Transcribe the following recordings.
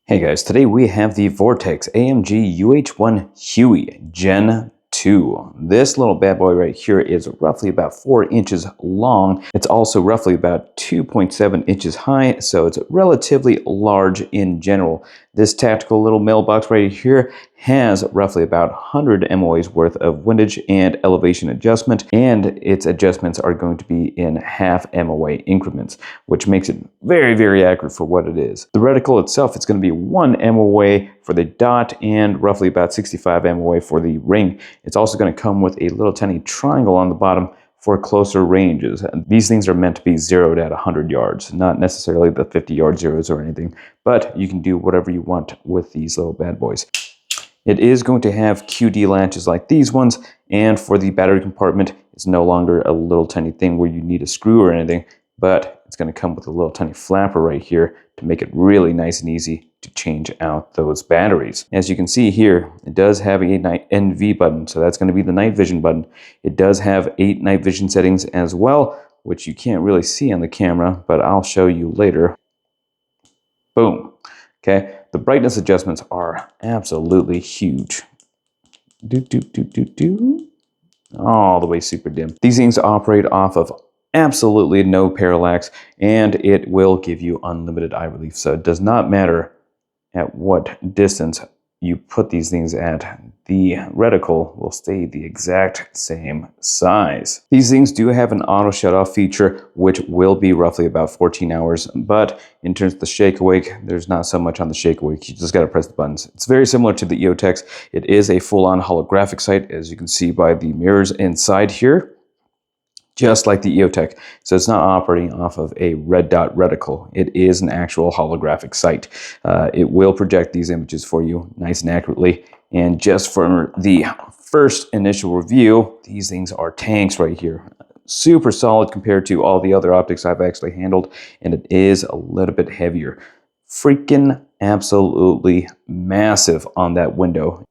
Hey guys, today we have the Vortex Amg U1 Gen 2. This little bad boy right here is roughly about 4 inches long. It's also roughly about 2.7 inches high, so it's relatively large in general. This tactical little mailbox right here has roughly about 100 MOA's worth of windage and elevation adjustment, and its adjustments are going to be in half MOA increments, which makes it very, very accurate for what it is. The reticle itself is going to be 1 MOA for the dot and roughly about 65 MOA for the ring. It's also going to come with a little tiny triangle on the bottom for closer ranges. These things are meant to be zeroed at 100 yards, not necessarily the 50-yard zeros or anything, but you can do whatever you want with these little bad boys. It is going to have QD latches like these ones, and for the battery compartment, it's no longer a little tiny thing where you need a screw or anything, but it's going to come with a little tiny flapper right here to make it really nice and easy to change out those batteries. As you can see here, it does have a night NV button, so that's going to be the night vision button. It does have 8 night vision settings as well, which you can't really see on the camera, but I'll show you later. Boom. Okay, the brightness adjustments are absolutely huge. All the way super dim. These things operate off of absolutely no parallax, and it will give you unlimited eye relief. So it does not matter at what distance you put these things at, the reticle will stay the exact same size. These things do have an auto shut-off feature, which will be roughly about 14 hours, but in terms of the shake awake, there's not so much on the shake awake. You just got to press the buttons. It's very similar to the EOTech. It is a full-on holographic sight, as you can see by the mirrors inside here, just like the EOTech. So it's not operating off of a red dot reticle. It is an actual holographic sight. It will project these images for you nice and accurately. And just for the first initial review, these things are tanks right here. Super solid compared to all the other optics I've actually handled, and it is a little bit heavier. Freaking absolutely massive on that window.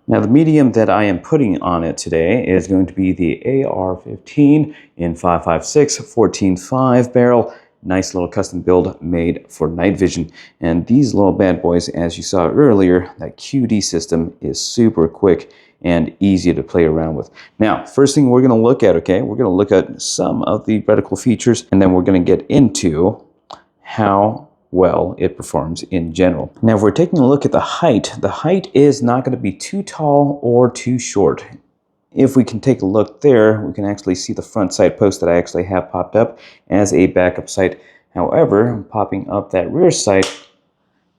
Now the medium that I am putting on it today is going to be the AR-15 in 5.56 14.5 barrel. Nice little custom build made for night vision. And these little bad boys, as you saw earlier, that QD system is super quick and easy to play around with. Now, first thing we're going to look at, okay, we're going to look at some of the reticle features, and then we're going to get into how well it performs in general. Now, if we're taking a look at the height is not going to be too tall or too short. If we can take a look there, we can actually see the front sight post that I actually have popped up as a backup sight. However, popping up that rear sight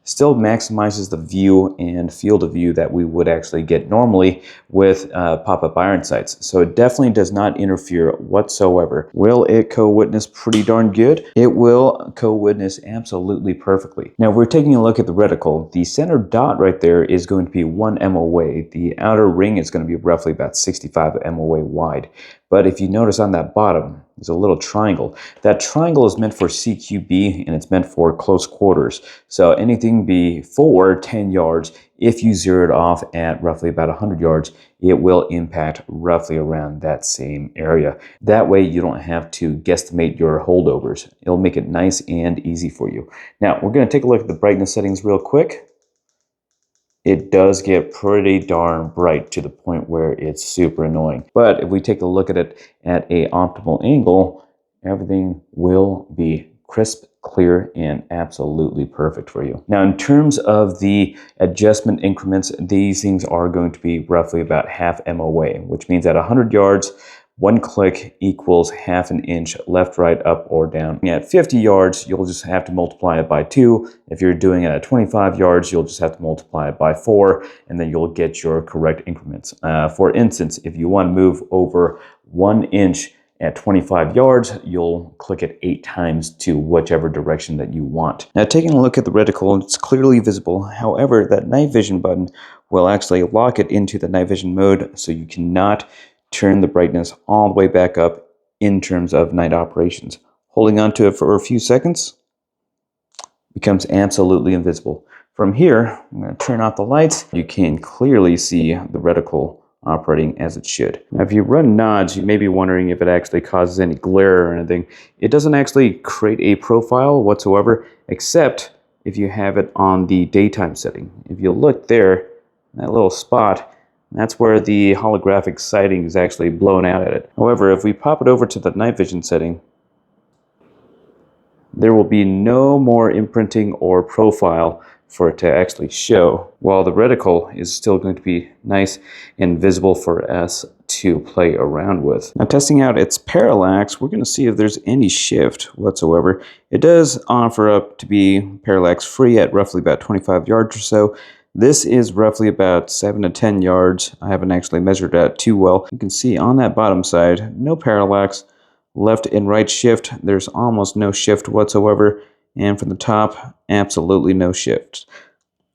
still maximizes the view and field of view that we would actually get normally with pop-up iron sights. So it definitely does not interfere whatsoever. Will it co-witness pretty darn good? It will co-witness absolutely perfectly. Now, if we're taking a look at the reticle, the center dot right there is going to be 1 MOA. The outer ring is going to be roughly about 65 MOA wide. But if you notice on that bottom, there's a little triangle. That triangle is meant for CQB, and it's meant for close quarters. So anything before 10 yards, if you zero it off at roughly about 100 yards, it will impact roughly around that same area. That way you don't have to guesstimate your holdovers. It'll make it nice and easy for you. Now, we're going to take a look at the brightness settings real quick. It does get pretty darn bright to the point where it's super annoying. But if we take a look at it at an optimal angle, everything will be crisp, clear, and absolutely perfect for you. Now, in terms of the adjustment increments, these things are going to be roughly about half MOA, which means at 100 yards, 1 click equals half an inch left, right, up, or down. At 50 yards, you'll just have to multiply it by 2. If you're doing it at 25 yards, you'll just have to multiply it by 4, and then you'll get your correct increments. For instance, if you want to move over 1 inch at 25 yards, you'll click it 8 times to whichever direction that you want. Now, taking a look at the reticle, it's clearly visible. However, that night vision button will actually lock it into the night vision mode, so you cannot turn the brightness all the way back up in terms of night operations. Holding on to it for a few seconds becomes absolutely invisible. From here, I'm going to turn off the lights. You can clearly see the reticle operating as it should. Now, if you run nods, you may be wondering if it actually causes any glare or anything. It doesn't actually create a profile whatsoever, except if you have it on the daytime setting. If you look there, that little spot, that's where the holographic sighting is actually blown out at it. However, if we pop it over to the night vision setting, there will be no more imprinting or profile for it to actually show, while the reticle is still going to be nice and visible for us to play around with. Now, testing out its parallax, we're going to see if there's any shift whatsoever. It does offer up to be parallax free at roughly about 25 yards or so. This is roughly about 7 to 10 yards. I haven't actually measured that too well. You can see on that bottom side, no parallax. Left and right shift, there's almost no shift whatsoever. And from the top, absolutely no shift.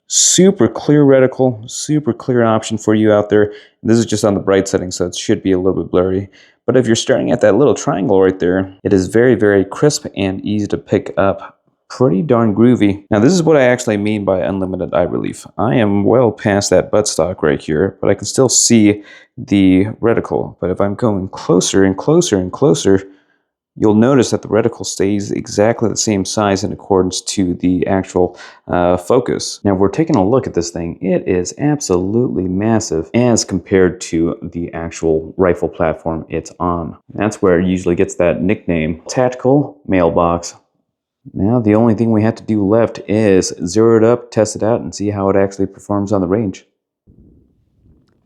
Super clear reticle, super clear option for you out there. This is just on the bright setting, so it should be a little bit blurry. But if you're staring at that little triangle right there, it is very, very crisp and easy to pick up. Pretty darn groovy. Now, this is what I actually mean by unlimited eye relief. I am well past that buttstock right here, but I can still see the reticle. But if I'm going closer and closer and closer, you'll notice that the reticle stays exactly the same size in accordance to the actual focus. Now, if we're taking a look at this thing, it is absolutely massive as compared to the actual rifle platform it's on. That's where it usually gets that nickname, Tactical Mailbox. Now, the only thing we have to do left is zero it up, test it out, and see how it actually performs on the range.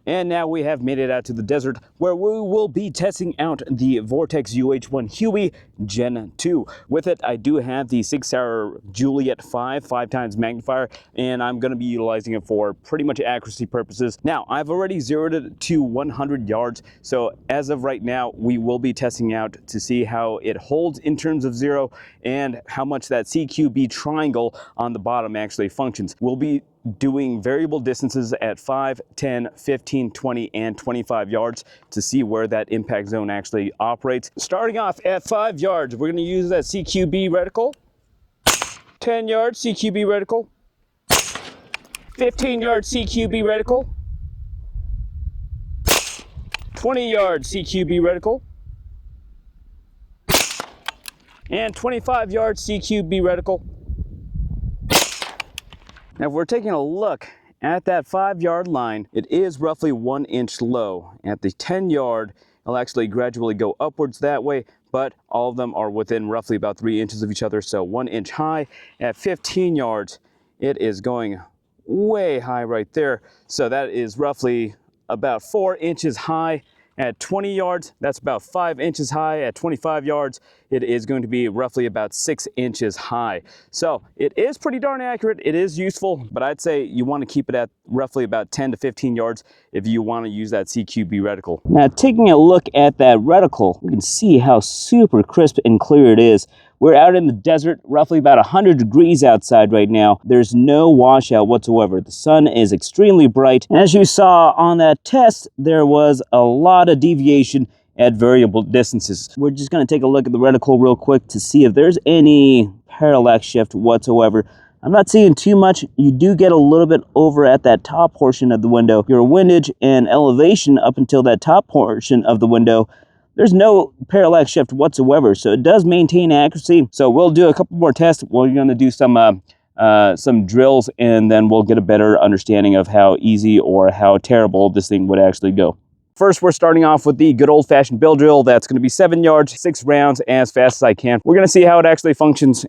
And now we have made it out to the desert where we will be testing out the Vortex Uh1 Gen2. With it, I do have the Sig Sauer Juliet 5 times magnifier, and I'm going to be utilizing it for pretty much accuracy purposes. Now, I've already zeroed it to 100 yards, so as of right now, we will be testing out to see how it holds in terms of zero and how much that CQB triangle on the bottom actually functions. We'll be doing variable distances at 5, 10, 15, 20, and 25 yards to see where that impact zone actually operates. Starting off at 5 yards, we're going to use that CQB reticle. 10 yards CQB reticle. 15 yards CQB reticle. 20 yards CQB reticle. And 25 yards CQB reticle. Now, if we're taking a look at that 5 yard line, it is roughly 1 inch low. At the 10 yard, it'll actually gradually go upwards that way, but all of them are within roughly about 3 inches of each other, so 1 inch high. At 15 yards, it is going way high right there, so that is roughly about 4 inches high. At 20 yards, that's about 5 inches high. At 25 yards, it is going to be roughly about 6 inches high. So it is pretty darn accurate. It is useful, but I'd say you want to keep it at roughly about 10 to 15 yards if you want to use that CQB reticle. Now, taking a look at that reticle, you can see how super crisp and clear it is. We're out in the desert, roughly about 100 degrees outside right now. There's no washout whatsoever. The sun is extremely bright. And as you saw on that test, there was a lot of deviation at variable distances. We're just going to take a look at the reticle real quick to see if there's any parallax shift whatsoever. I'm not seeing too much. You do get a little bit over at that top portion of the window. Your windage and elevation up until that top portion of the window, there's no parallax shift whatsoever, so it does maintain accuracy. So we'll do a couple more tests. We're going to do some drills, and then we'll get a better understanding of how easy or how terrible this thing would actually go. First, we're starting off with the good old-fashioned bill drill. That's going to be 7 yards, 6 rounds, as fast as I can. We're going to see how it actually functions.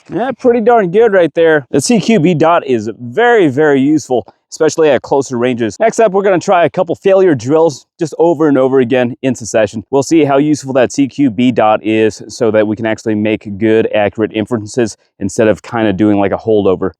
Yeah, pretty darn good right there. The CQB dot is very, very useful, especially at closer ranges. Next up, we're going to try a couple failure drills just over and over again in succession. We'll see how useful that CQB dot is so that we can actually make good, accurate inferences instead of kind of doing like a holdover.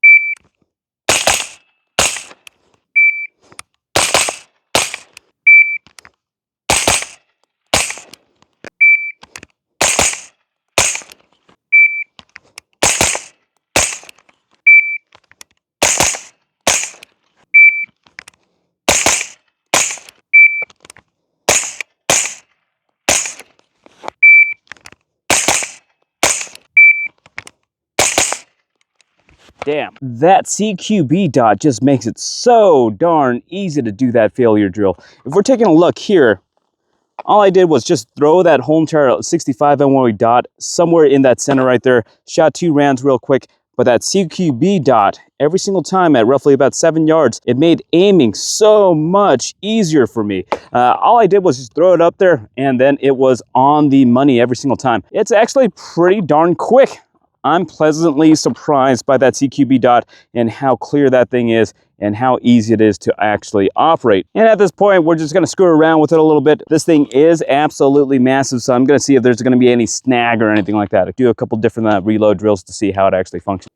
Damn, that CQB dot just makes it so darn easy to do that failure drill. If we're taking a look here, all I did was just throw that whole entire 65 MOA dot somewhere in that center right there, shot 2 rounds real quick, but that CQB dot, every single time at roughly about 7 yards, it made aiming so much easier for me. All I did was just throw it up there, and then it was on the money every single time. It's actually pretty darn quick. I'm pleasantly surprised by that CQB dot and how clear that thing is and how easy it is to actually operate. And at this point, we're just gonna screw around with it a little bit. This thing is absolutely massive, so I'm gonna see if there's gonna be any snag or anything like that. I do a couple different reload drills to see how it actually functions.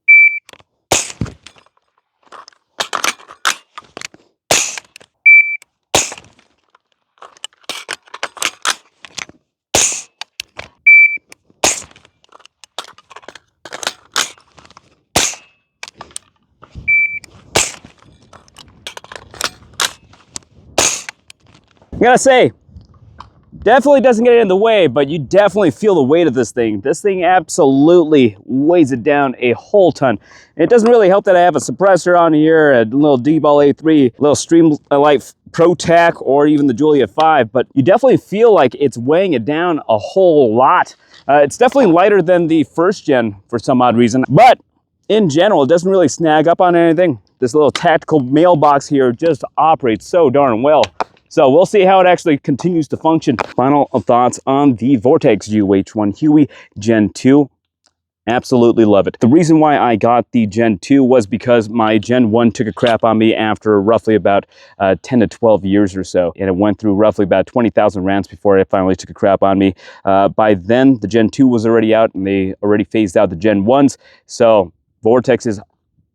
I gotta say, definitely doesn't get it in the way, but you definitely feel the weight of this thing. This thing absolutely weighs it down a whole ton. It doesn't really help that I have a suppressor on here, a little D-Ball A3, a little Streamlight Pro Tac, or even the Julia 5, but you definitely feel like it's weighing it down a whole lot. It's definitely lighter than the first gen for some odd reason, but in general, it doesn't really snag up on anything. This little tactical mailbox here just operates so darn well. So we'll see how it actually continues to function. Final thoughts on the Vortex Uh1 Gen 2. Absolutely love it. The reason why I got the Gen 2 was because my Gen 1 took a crap on me after roughly about 10 to 12 years or so. And it went through roughly about 20,000 rounds before it finally took a crap on me. By then, the Gen 2 was already out and they already phased out the Gen 1s. So Vortex's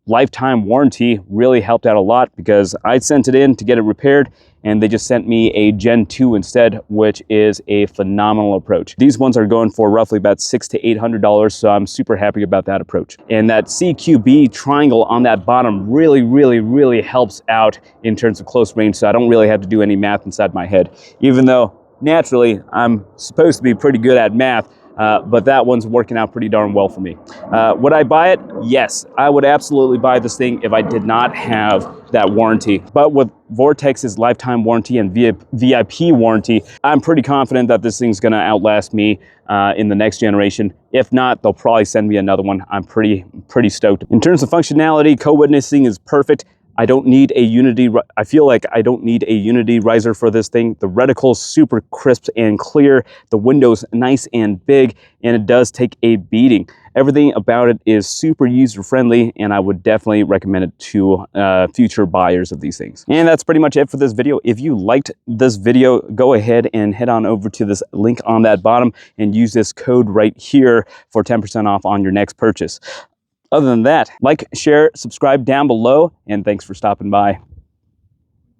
lifetime warranty really helped out a lot because I sent it in to get it repaired and they just sent me a Gen 2 instead, which is a phenomenal approach. These ones are going for roughly about $600 to $800, so I'm super happy about that approach. And that CQB triangle on that bottom really helps out in terms of close range, so I don't really have to do any math inside my head, even though naturally I'm supposed to be pretty good at math. But that one's working out pretty darn well for me. Would I buy it? Yes, I would absolutely buy this thing if I did not have that warranty. But with Vortex's lifetime warranty and VIP warranty, I'm pretty confident that this thing's gonna outlast me in the next generation. If not, they'll probably send me another one. I'm pretty stoked. In terms of functionality, co-witnessing is perfect. I don't need a Unity, I feel like I don't need a Unity riser for this thing. The reticle's super crisp and clear, the window's nice and big, and it does take a beating. Everything about it is super user-friendly, and I would definitely recommend it to future buyers of these things. And that's pretty much it for this video. If you liked this video, go ahead and head on over to this link on that bottom and use this code right here for 10% off on your next purchase. Other than that, like, share, subscribe down below, and thanks for stopping by.